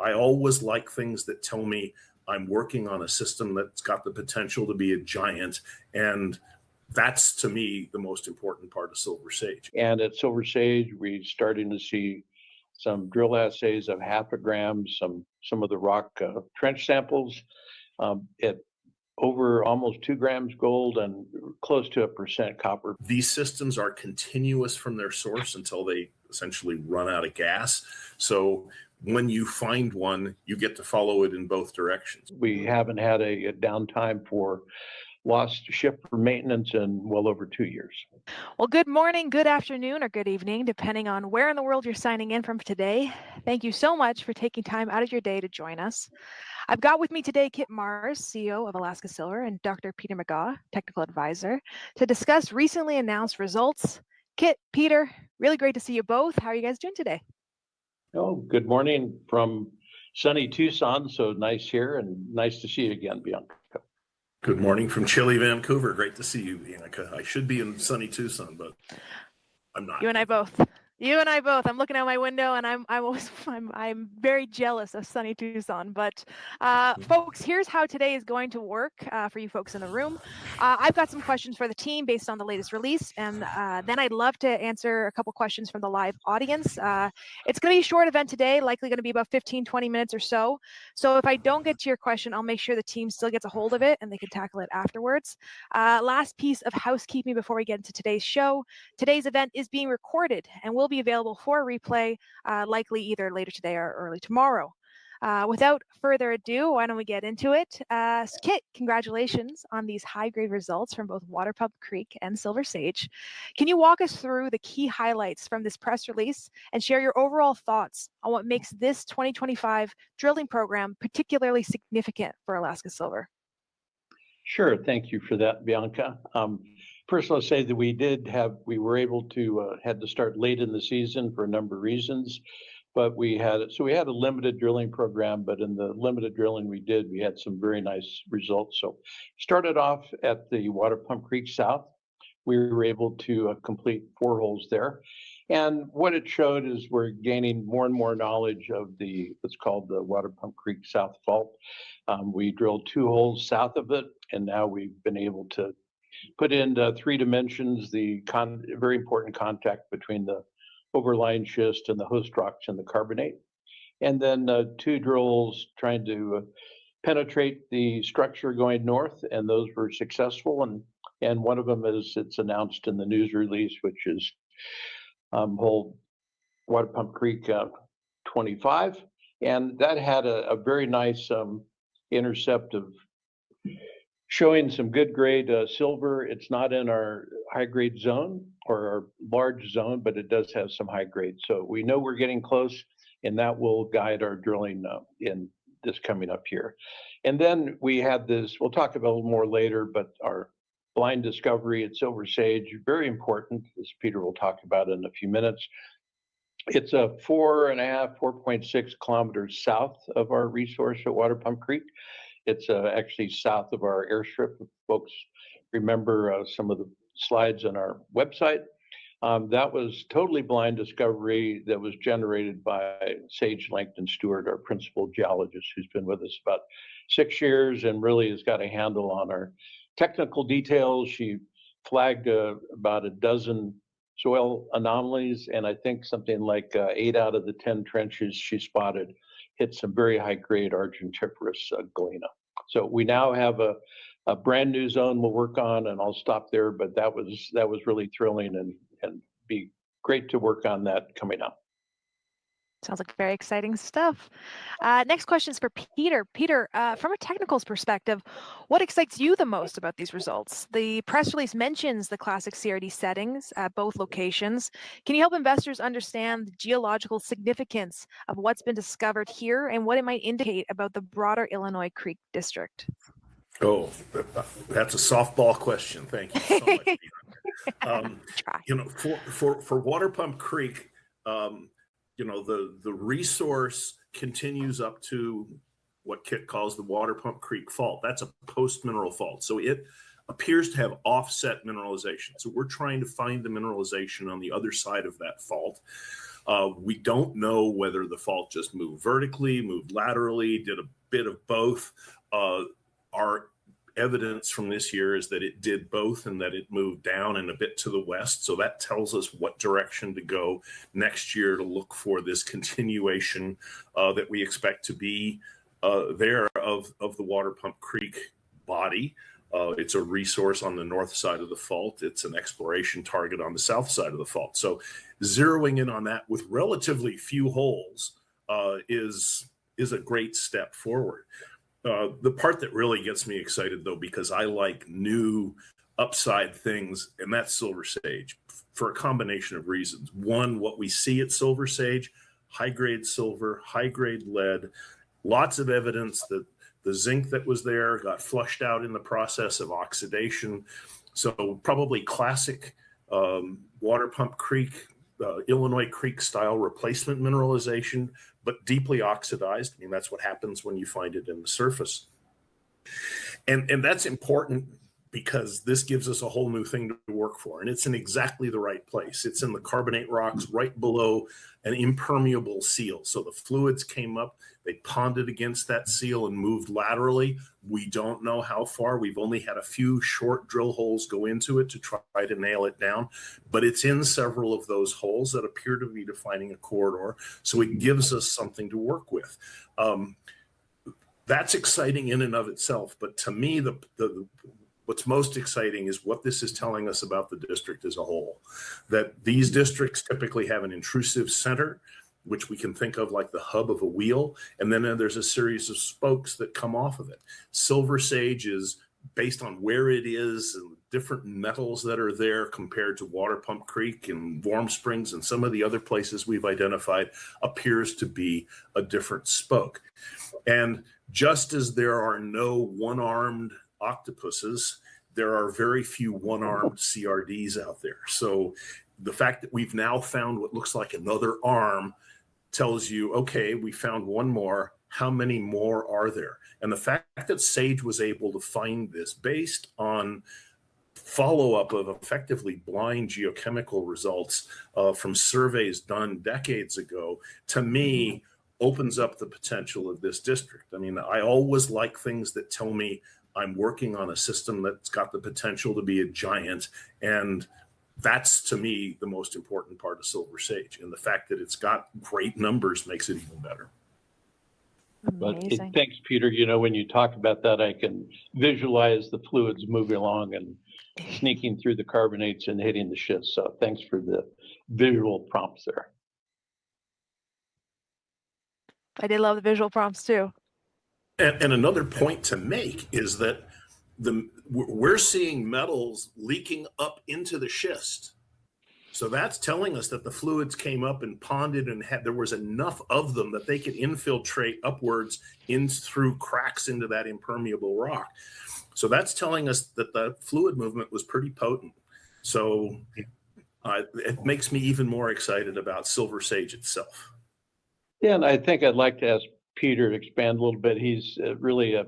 I always like things that tell me I'm working on a system that's got the potential to be a giant. And that's, to me, the most important part of Silver Sage. And at Silver Sage, we're starting to see some drill assays of 0.5 gram, some of the rock trench samples at over almost 2 grams gold and close to 1% copper. These systems are continuous from their source until they essentially run out of gas. So when you find one, you get to follow it in both directions. We haven't had a downtime for lost ship for maintenance in well over 2 years. Well, good morning, good afternoon, or good evening, depending on where in the world you're signing in from today. Thank you so much for taking time out of your day to join us. I've got with me today Kit Mars, CEO of Alaska Silver, and Dr. Peter Megaw, Technical Advisor, to discuss recently announced results. Kit, Peter, really great to see you both. How are you guys doing today? Oh, good morning from sunny Tucson. So nice here and nice to see you again, Bianca. Good morning from chilly Vancouver. Great to see you, Bianca. I should be in sunny Tucson, but I'm not. You and I both. You and I both. I'm looking out my window, and I'm very jealous of sunny Tucson. But folks, here's how today is going to work for you folks in the room. I've got some questions for the team based on the latest release, and then I'd love to answer a couple questions from the live audience. It's going to be a short event today, likely going to be about 15-20 minutes or so. So if I don't get to your question, I'll make sure the team still gets a hold of it and they can tackle it afterwards. Last piece of housekeeping before we get into today's show. Today's event is being recorded and will be available for replay, likely either later today or early tomorrow. Without further ado, why don't we get into it? Kit, congratulations on these high-grade results from both Waterpump Creek and Silver Sage. Can you walk us through the key highlights from this press release and share your overall thoughts on what makes this 2025 drilling program particularly significant for Alaska Silver? Sure, thank you for that, Bianca. First, I'll say that we were able to had to start late in the season for a number of reasons, but we had a limited drilling program. But in the limited drilling we had some very nice results. So, started off at the Waterpump Creek South. We were able to complete 4 holes there, and what it showed is we're gaining more and more knowledge of what's called the Waterpump Creek South Fault. We drilled 2 holes south of it, and now we've been able to put in 3 dimensions, very important contact between the overlying schist and the host rocks and the carbonate. And then 2 drills trying to penetrate the structure going north, and those were successful. And one of them it's announced in the news release, which is hole Waterpump Creek 25. And that had a very nice intercept of showing some good grade silver. It's not in our high grade zone or our large zone, but it does have some high grade. So we know we're getting close, and that will guide our drilling in this coming up here. And then we had this, we'll talk about a little more later, but our blind discovery at Silver Sage, very important, as Peter will talk about in a few minutes. It's a 4.6 kilometers south of our resource at Waterpump Creek. It's actually south of our airstrip. If folks remember some of the slides on our website. That was totally blind discovery that was generated by Sage Langton Stewart, our principal geologist, who's been with us about 6 years and really has got a handle on our technical details. She flagged about a dozen soil anomalies, and I think something like 8 out of the 10 trenches she spotted hit some very high-grade argentiferous galena. So we now have a brand new zone we'll work on, and I'll stop there. But that was really thrilling, and be great to work on that coming up. Sounds like very exciting stuff. Next question is for Peter. Peter, from a technicals perspective, what excites you the most about these results? The press release mentions the classic CRD settings at both locations. Can you help investors understand the geological significance of what's been discovered here and what it might indicate about the broader Illinois Creek District? Oh, that's a softball question. Thank you so much. For Waterpump Creek, the resource continues up to what Kit calls the Waterpump Creek Fault. That's a post-mineral fault. So it appears to have offset mineralization. So we're trying to find the mineralization on the other side of that fault. We don't know whether the fault just moved vertically, moved laterally, did a bit of both. Our evidence from this year is that it did both and that it moved down and a bit to the west. So that tells us what direction to go next year to look for this continuation that we expect to be there of the Waterpump Creek body. It's a resource on the north side of the fault. It's an exploration target on the south side of the fault. So zeroing in on that with relatively few holes is a great step forward. The part that really gets me excited, though, because I like new upside things, and that's Silver Sage for a combination of reasons. One, what we see at Silver Sage, high-grade silver, high-grade lead, lots of evidence that the zinc that was there got flushed out in the process of oxidation. So probably classic Waterpump Creek, Illinois Creek style replacement mineralization, but deeply oxidized. I mean, that's what happens when you find it in the surface. And that's important because this gives us a whole new thing to work for. And it's in exactly the right place. It's in the carbonate rocks right below an impermeable seal. So the fluids came up, they ponded against that seal and moved laterally. We don't know how far. We've only had a few short drill holes go into it to try to nail it down, but it's in several of those holes that appear to be defining a corridor. So it gives us something to work with. That's exciting in and of itself. But to me, what's most exciting is what this is telling us about the district as a whole, that these districts typically have an intrusive center, which we can think of like the hub of a wheel. And then there's a series of spokes that come off of it. Silver Sage is based on where it is and different metals that are there compared to Waterpump Creek and Warm Springs and some of the other places we've identified, appears to be a different spoke. And just as there are no one-armed octopuses, there are very few one-armed CRDs out there. So the fact that we've now found what looks like another arm tells you, okay, we found one more. How many more are there? And the fact that Sage was able to find this based on follow-up of effectively blind geochemical results from surveys done decades ago, to me, opens up the potential of this district. I mean, I always like things that tell me I'm working on a system that's got the potential to be a giant. And that's, to me, the most important part of Silver Sage. And the fact that it's got great numbers makes it even better. But thanks, Peter. You know, when you talk about that, I can visualize the fluids moving along and sneaking through the carbonates and hitting the schist. So thanks for the visual prompts there. I did love the visual prompts too. And another point to make is that we're seeing metals leaking up into the schist. So that's telling us that the fluids came up and ponded and there was enough of them that they could infiltrate upwards in through cracks into that impermeable rock. So that's telling us that the fluid movement was pretty potent. So it makes me even more excited about Silver Sage itself. Yeah, and I think I'd like to ask Peter to expand a little bit. He's really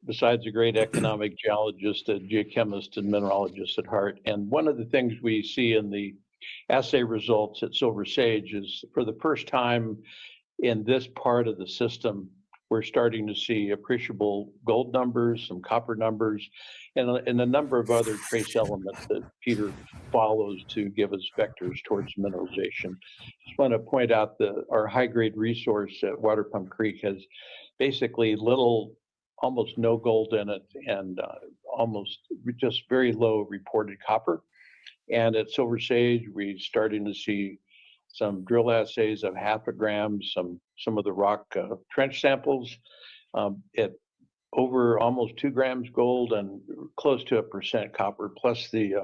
besides a great economic geologist, a geochemist and mineralogist at heart. And one of the things we see in the assay results at Silver Sage is, for the first time in this part of the system, we're starting to see appreciable gold numbers, some copper numbers, and a number of other trace elements that Peter follows to give us vectors towards mineralization. Just want to point out that our high-grade resource at Waterpump Creek has basically almost no gold in it, and almost just very low reported copper. And at Silver Sage, we're starting to see some drill assays of 0.5 gram, some of the rock trench samples at over almost 2 grams gold and close to 1% copper, plus the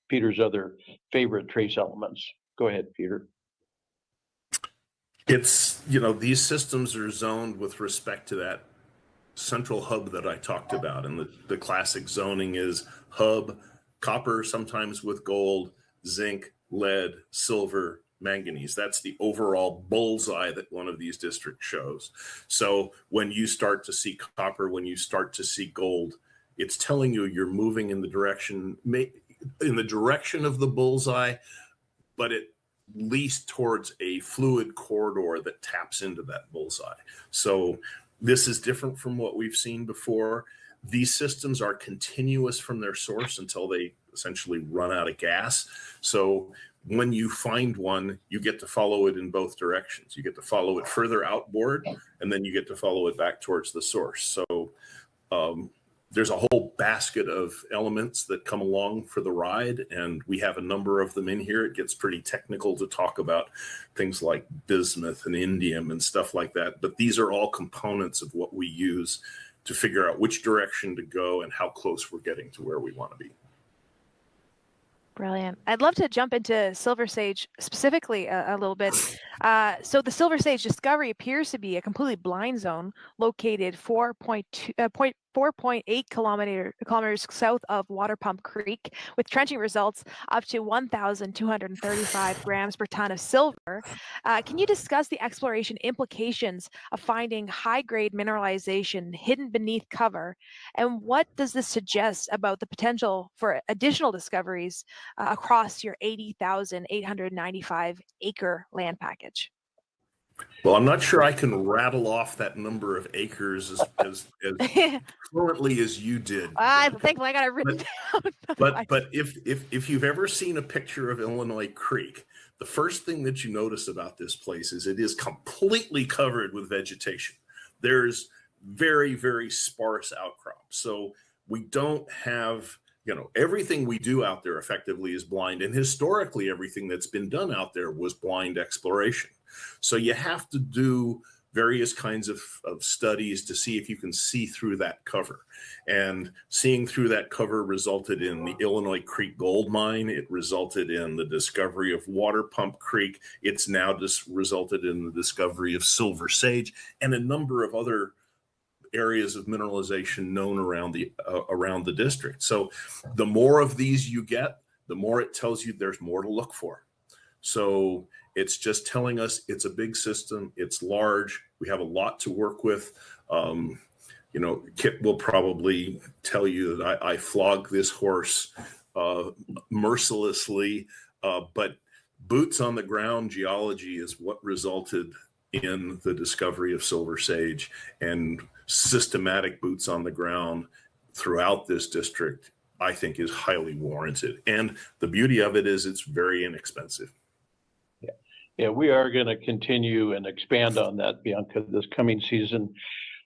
Peter's other favorite trace elements. Go ahead, Peter. It's, these systems are zoned with respect to that central hub that I talked about. And the classic zoning is hub, copper, sometimes with gold, zinc, lead, silver, manganese. That's the overall bullseye that one of these districts shows. So when you start to see copper, when you start to see gold, it's telling you you're moving in the direction of the bullseye, but least towards a fluid corridor that taps into that bullseye. So this is different from what we've seen before. These systems are continuous from their source until they essentially run out of gas. So when you find one, you get to follow it in both directions. You get to follow it further outboard, and then you get to follow it back towards the source. So there's a whole basket of elements that come along for the ride, and we have a number of them in here. It gets pretty technical to talk about things like bismuth and indium and stuff like that, but these are all components of what we use to figure out which direction to go and how close we're getting to where we want to be. Brilliant. I'd love to jump into Silver Sage specifically a little bit. So the Silver Sage discovery appears to be a completely blind zone located 4.8 kilometers south of Waterpump Creek, with trenching results up to 1,235 grams per ton of silver. Can you discuss the exploration implications of finding high-grade mineralization hidden beneath cover, and what does this suggest about the potential for additional discoveries across your 80,895 acre land package? Well, I'm not sure I can rattle off that number of acres as fluently as you did. Thankfully, I got it written down. But if you've ever seen a picture of Illinois Creek, the first thing that you notice about this place is it is completely covered with vegetation. There's very, very sparse outcrops. So we don't have, everything we do out there effectively is blind. And historically, everything that's been done out there was blind exploration. So you have to do various kinds of studies to see if you can see through that cover. And seeing through that cover resulted in the Illinois Creek gold mine. It resulted in the discovery of Waterpump Creek. It's now just resulted in the discovery of Silver Sage and a number of other areas of mineralization known around the district. So the more of these you get, the more it tells you there's more to look for. So it's just telling us it's a big system. It's large. We have a lot to work with. Kit will probably tell you that I flog this horse mercilessly, but boots on the ground geology is what resulted in the discovery of Silver Sage, and systematic boots on the ground throughout this district, I think, is highly warranted. And the beauty of it is it's very inexpensive. Yeah, we are going to continue and expand on that, Bianca, this coming season.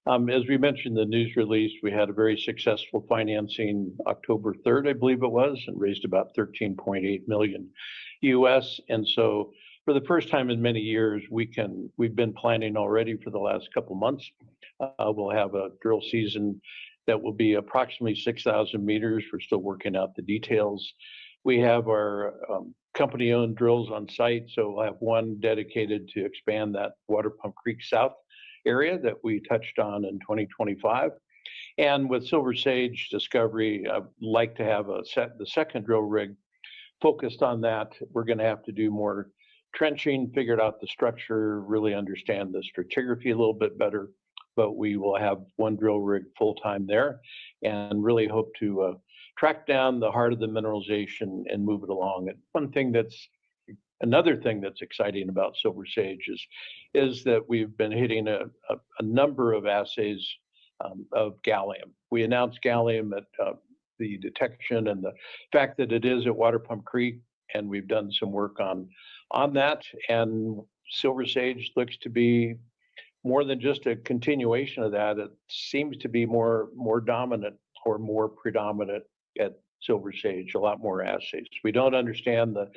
As we mentioned in the news release, we had a very successful financing October 3rd, I believe it was, and raised about 13.8 million US. And so for the first time in many years, we've been planning already for the last couple months. We'll have a drill season that will be approximately 6,000 meters. We're still working out the details. We have our company-owned drills on site, so we'll have one dedicated to expand that Waterpump Creek South area that we touched on in 2025. And with Silver Sage discovery, I'd like to have the second drill rig focused on that. We're going to have to do more trenching, figure out the structure, really understand the stratigraphy a little bit better, but we will have one drill rig full-time there and really hope to track down the heart of the mineralization and move it along. And another thing that's exciting about Silver Sage is that we've been hitting a number of assays of gallium. We announced gallium at the detection and the fact that it is at Waterpump Creek, and we've done some work on that. And Silver Sage looks to be more than just a continuation of that. It seems to be more dominant or more predominant at Silver Sage, a lot more assays. We don't understand the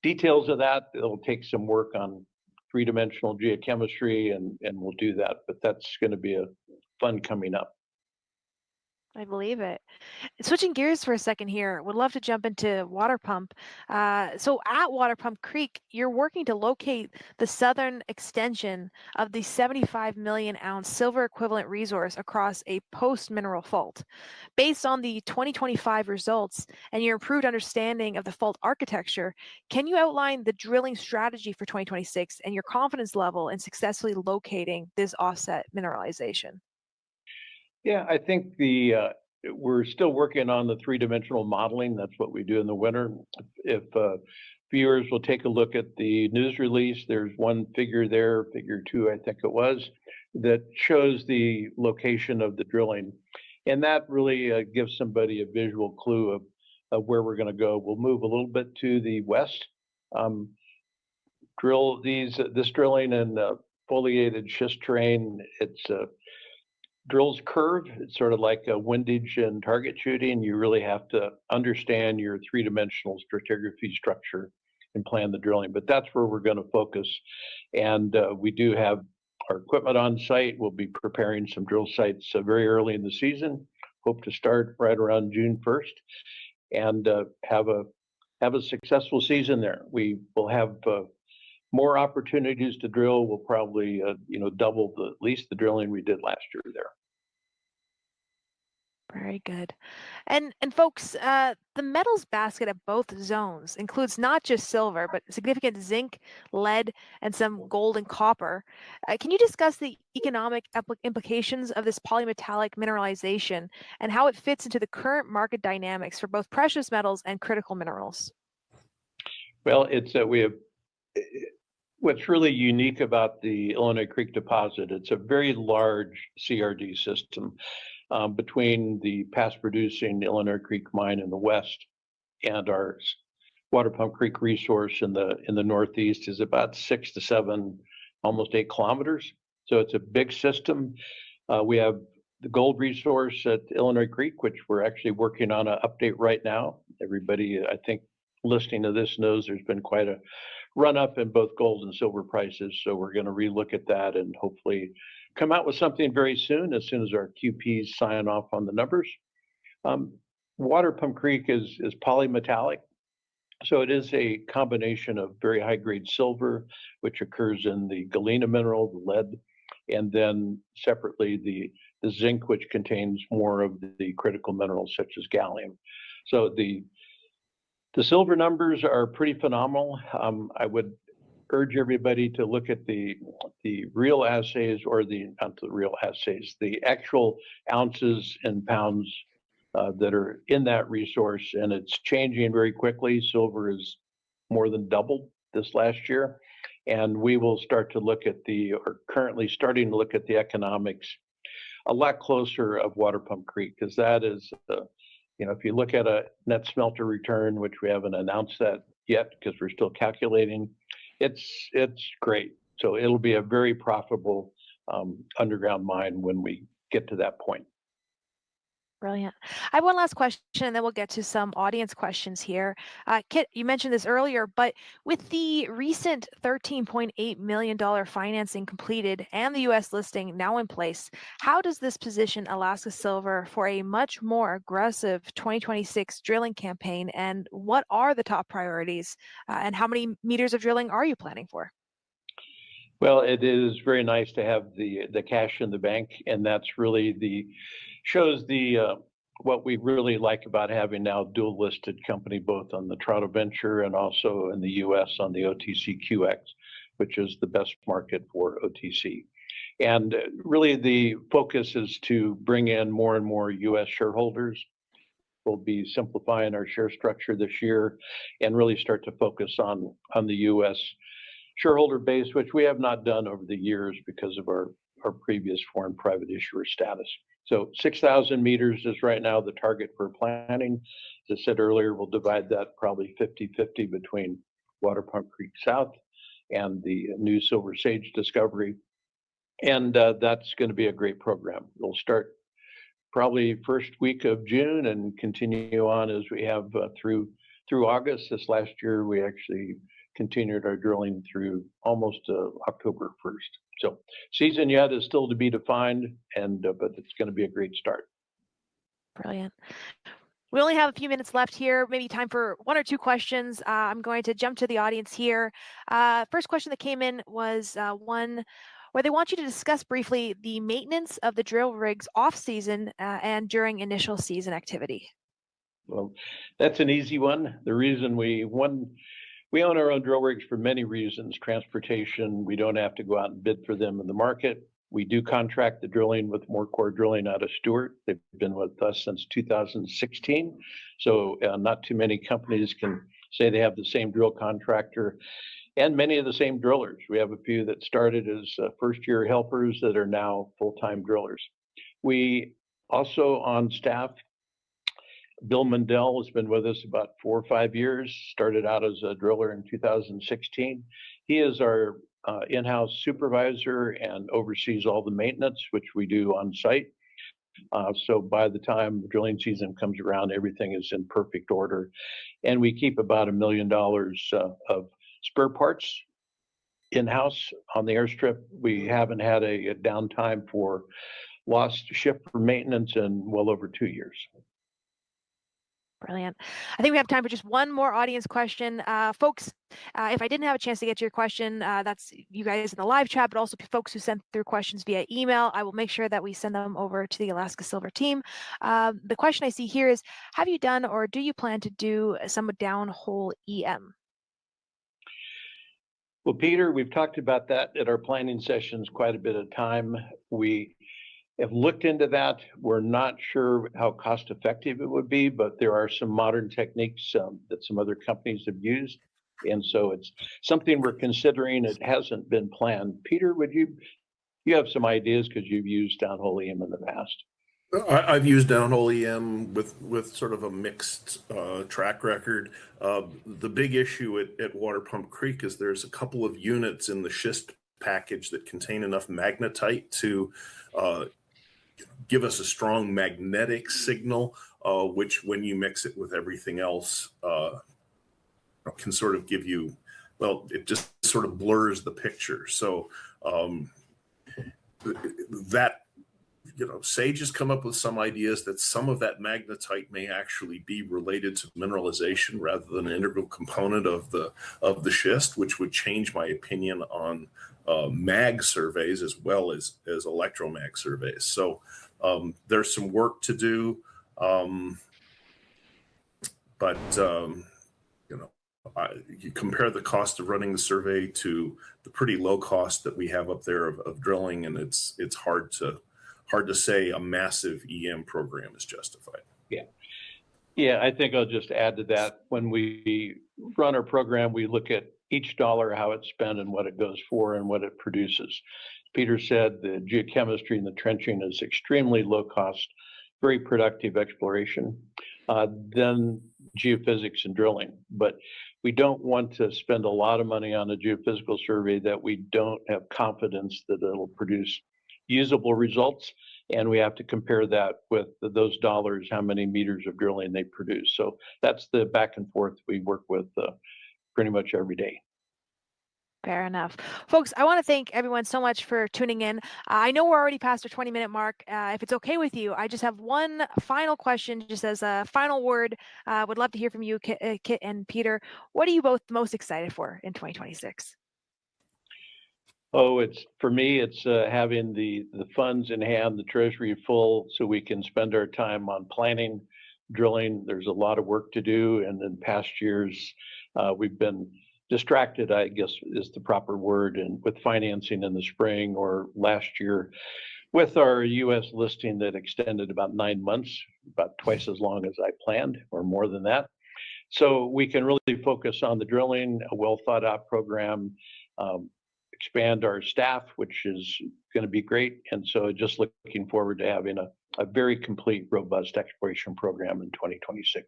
details of that. It'll take some work on three-dimensional geochemistry, and we'll do that, but that's going to be a fun coming up. I believe it. Switching gears for a second here, would love to jump into Waterpump. So at Waterpump Creek, you're working to locate the southern extension of the 75 million ounce silver equivalent resource across a post-mineral fault. Based on the 2025 results and your improved understanding of the fault architecture, can you outline the drilling strategy for 2026 and your confidence level in successfully locating this offset mineralization? Yeah, I think we're still working on the three-dimensional modeling. That's what we do in the winter. If viewers will take a look at the news release. There's one figure there, figure 2, I think it was, that shows the location of the drilling. And that really gives somebody a visual clue of where we're going to go. We'll move a little bit to the west. Drill this drilling in foliated schist terrain. It's drills curve. It's sort of like a windage and target shooting. You really have to understand your three-dimensional stratigraphy structure and plan the drilling. But that's where we're going to focus. And we do have our equipment on site. We'll be preparing some drill sites very early in the season. Hope to start right around June 1st and have a successful season there. We will have more opportunities to drill. We'll probably double at least the drilling we did last year there. Very good. And folks, the metals basket of both zones includes not just silver, but significant zinc, lead, and some gold and copper. Can you discuss the economic implications of this polymetallic mineralization and how it fits into the current market dynamics for both precious metals and critical minerals? Well, what's really unique about the Illinois Creek deposit, it's a very large CRD system. Between the past producing Illinois Creek mine in the west and our Waterpump Creek resource in the northeast is about 6 to 7, almost 8 kilometers. So it's a big system. We have the gold resource at Illinois Creek, which we're actually working on an update right now. Everybody, I think, listening to this knows there's been quite a run up in both gold and silver prices. So we're going to relook at that and hopefully come out with something very soon as our QPs sign off on the numbers. Waterpump Creek is polymetallic. So it is a combination of very high grade silver, which occurs in the galena mineral, the lead, and then separately the zinc, which contains more of the critical minerals such as gallium. So the silver numbers are pretty phenomenal. I would urge everybody to look at the real assays, or not the real assays, the actual ounces and pounds that are in that resource, and it's changing very quickly. Silver is more than doubled this last year, and we will start to look at or currently starting to look at the economics a lot closer of Waterpump Creek, because that is, if you look at a net smelter return, which we haven't announced that yet because we're still calculating, it's great. So it'll be a very profitable underground mine when we get to that point. Brilliant. I have one last question, and then we'll get to some audience questions here. Kit, you mentioned this earlier, but with the recent $13.8 million financing completed and the U.S. listing now in place, how does this position Alaska Silver for a much more aggressive 2026 drilling campaign? And what are the top priorities? And how many meters of drilling are you planning for? Well, it is very nice to have the cash in the bank, and that's really shows what we really like about having now dual listed company, both on the Toronto Venture and also in the US on the OTCQX, which is the best market for OTC. And really the focus is to bring in more and more US shareholders. We'll be simplifying our share structure this year and really start to focus on the US shareholder base, which we have not done over the years because of our previous foreign private issuer status. So 6,000 meters is right now the target for planning. As I said earlier, we'll divide that probably 50-50 between Waterpump Creek South and the new Silver Sage discovery. And that's going to be a great program. We'll start probably first week of June and continue on as we have through August. This last year, we actually continued our drilling through almost October 1st. So season yet is still to be defined, but it's going to be a great start. Brilliant. We only have a few minutes left here, maybe time for one or two questions. I'm going to jump to the audience here. First question that came in was one where they want you to discuss briefly the maintenance of the drill rigs off season and during initial season activity. Well, that's an easy one. The reason we own our own drill rigs for many reasons. Transportation, we don't have to go out and bid for them in the market. We do contract the drilling with Morecore Drilling out of Stewart. They've been with us since 2016. So not too many companies can say they have the same drill contractor and many of the same drillers. We have a few that started as first-year helpers that are now full-time drillers. We also on staff, Bill Mundell has been with us about 4 or 5 years, started out as a driller in 2016. He is our in-house supervisor and oversees all the maintenance, which we do on site. So by the time the drilling season comes around, everything is in perfect order. And we keep about $1 million of spare parts in-house on the airstrip. We haven't had a downtime for lost ship for maintenance in well over 2 years. Brilliant. I think we have time for just one more audience question. Folks, if I didn't have a chance to get to your question, that's you guys in the live chat, but also folks who sent through questions via email. I will make sure that we send them over to the Alaska Silver team. The question I see here is, have you done or do you plan to do some downhole EM? Well, Peter, we've talked about that at our planning sessions quite a bit of time. We have looked into that. We're not sure how cost effective it would be, but there are some modern techniques that some other companies have used. And so it's something we're considering. It hasn't been planned. Peter, would you have some ideas because you've used downhole EM in the past? I've used downhole EM with sort of a mixed track record. The big issue at Waterpump Creek is there's a couple of units in the schist package that contain enough magnetite to give us a strong magnetic signal, which when you mix it with everything else can sort of give you, well, it just sort of blurs the picture. So that, Sage has come up with some ideas that some of that magnetite may actually be related to mineralization rather than an integral component of the schist, which would change my opinion on mag surveys as well as electromag surveys. So there's some work to do, but you compare the cost of running the survey to the pretty low cost that we have up there of drilling, and it's hard to say a massive EM program is justified. Yeah, I think I'll just add to that. When we run our program, we look at each dollar, how it's spent and what it goes for and what it produces. Peter said the geochemistry and the trenching is extremely low cost, very productive exploration. Then geophysics and drilling. But we don't want to spend a lot of money on a geophysical survey that we don't have confidence that it'll produce usable results. And we have to compare that with those dollars, how many meters of drilling they produce. So that's the back and forth we work with pretty much every day. Fair enough. Folks, I want to thank everyone so much for tuning in. I know we're already past our 20-minute mark. If it's okay with you, I just have one final question, just as a final word. Would love to hear from you, Kit and Peter. What are you both most excited for in 2026? Oh, for me, it's having the funds in hand, the treasury full, so we can spend our time on planning, drilling. There's a lot of work to do, and in past years, we've been distracted, I guess is the proper word, and with financing in the spring or last year with our U.S. listing that extended about 9 months, about twice as long as I planned or more than that. So we can really focus on the drilling, a well thought out program, expand our staff, which is going to be great. And so just looking forward to having a very complete, robust exploration program in 2026.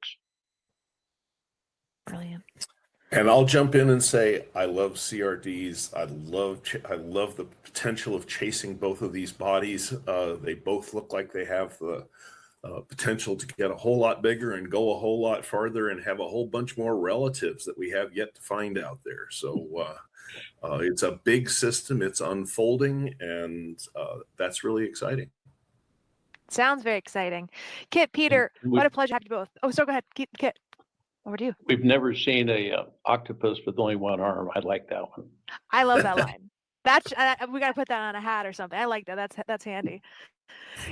Brilliant. And I'll jump in and say, I love CRDs. I love the potential of chasing both of these bodies. They both look like they have the potential to get a whole lot bigger and go a whole lot farther and have a whole bunch more relatives that we have yet to find out there. So it's a big system. It's unfolding, and that's really exciting. Sounds very exciting. Kit, Peter, what a pleasure to have you both. Oh, so go ahead, Kit. Over to you. We've never seen a octopus with only one arm. I like that one. I love that line. That's we got to put that on a hat or something. I like that. That's handy.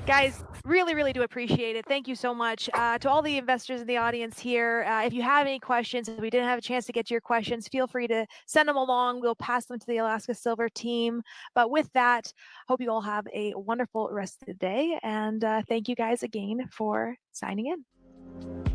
Guys, really do appreciate it. Thank you so much. To all the investors in the audience here, if you have any questions, if we didn't have a chance to get to your questions, feel free to send them along. We'll pass them to the Alaska Silver team. But with that, hope you all have a wonderful rest of the day. And thank you guys again for signing in.